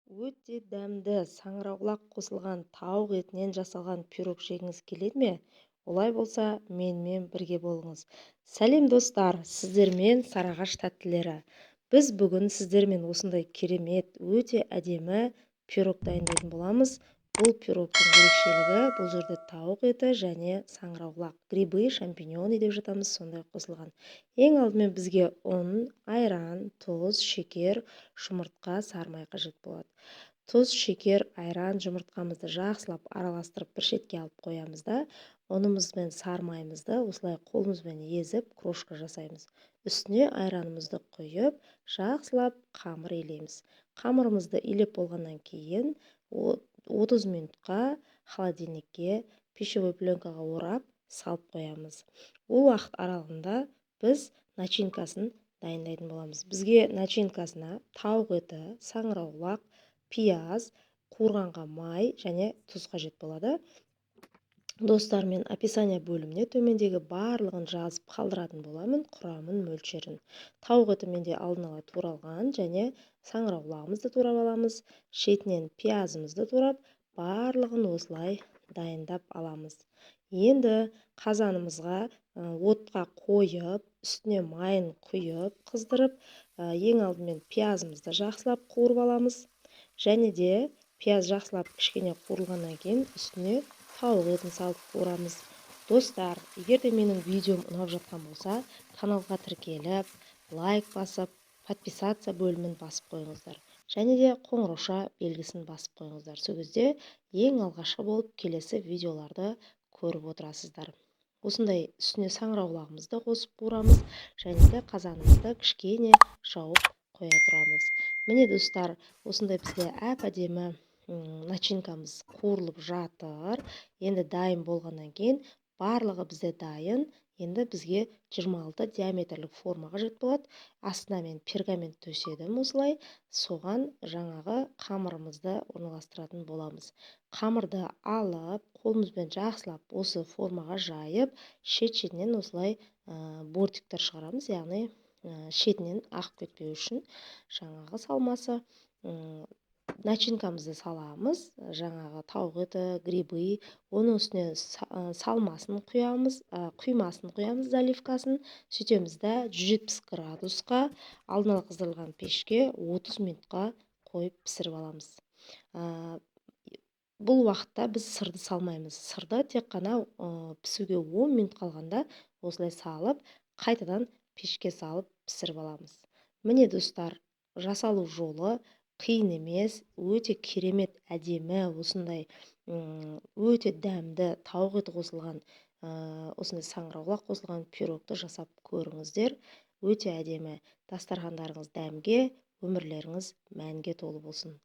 Өте дәмді саңырауқұлақ қосылған тауық етінен жасалған пирог жегіңіз келеді ме? Олай болса, менімен бірге болыңыз. Сәлем достар, сіздермен Сарыағаш тәттілері. Біз бүгін сіздермен осындай керемет, өте әдемі пирог дайындайтын боламыз. Бұл пирогтың ерекшелігі, бұл жерде тауық еті және саңырауқұлақ, грибы, шампиньоны деп жатамыз, сондай қосылған. Ең алдымен бізге ұн, айран, тұз, шекер, жұмыртқа, сары май қажет болады. Тұз, шекер, айран, жұмыртқамызды жақсылап араластырып бір шетке алып қоямыз да, ұнымыз бен сары майымызды осылай қолымызбен езіп, крошка жасаймыз. Үстіне айранымызды құйып, жақсылап қамыр илейміз. Қамырымызды илеп болғаннан кейін 30 минутқа холодильникке, пищевой пленкаға орап, салып қоямыз. Ол уақыт аралығында біз начинкасын дайындайтын боламыз. Бізге начинкасына тауық еті, саңырауқұлақ, пияз, қуырғанға май және тұз қажет болады. Достар, мен описание бөліміне төмендегі барлығын жазып қалдыратын боламын, құрамын, мөлшерін. Тауық еті менде алдын ала туралған және саңырауқұлағымызды турап аламыз. Шетінен пиязымызды турап, барлығын осылай дайындап аламыз. Енді қазанымызға отқа қойып, үстіне майын құйып, қыздырып, ең алдымен пиязымызды жақсылап қуырып аламыз. Және де пияз жақсылап кішкене қуырылғаннан кейін үстіне тауық етін салып қуырамыз. Достар, егер де менің видеом ұнап жатқан болса, каналға тіркеліп, лайк басып, подписаться бөлімін басып қойыңыздар. Және де қоңырауша белгісін басып қойыңыздар. Сол кезде ең алғашқы болып келесі видеоларды көріп отырасыздар. Осындай үстіне саңырауқұлағымызды қосып қуырамыз, және де қазанымызды кішкене жауып қоя тұрамыз. Міне достар, осындай бізде әп-әдемі начинкамыз қуырылып жатыр. Енді дайын болғаннан кейін барлығы бізде дайын. Енді бізге 26 диаметрлік форма қажет болады. Астына мен пергамент төседім осылай. Соған жаңағы қамырымызды орналастыратын боламыз. Қамырды алып, қолымызбен жақсылап осы формаға жайып, шет-шетінен осылай бортиктер шығарамыз, яғни шетінен ағып кетпеу үшін жаңағы салмасы. Начинкамызды саламыз, жаңағы тауық еті, грибы, оның үстіне салмасын құямыз, құймасын құямыз, заливкасын. Сөйтеміз да 170 градусқа алдын ала қыздырылған пешке 30 минутқа қойып пісіріп аламыз. Бұл уақытта біз сырды салмаймыз. Сырды тек қана пісуге 10 минут қалғанда осылай салып, қайтадан пешке салып пісіріп аламыз. Міне достар, жасалу жолы қиын емес, өте керемет, әдемі, осындай өте дәмді тауық еті қосылған, осындай саңырауқұлақ қосылған пирогты жасап көріңіздер. Өте әдемі. Дастархандарыңыз дәмге, өмірлеріңіз мәнге толы болсын.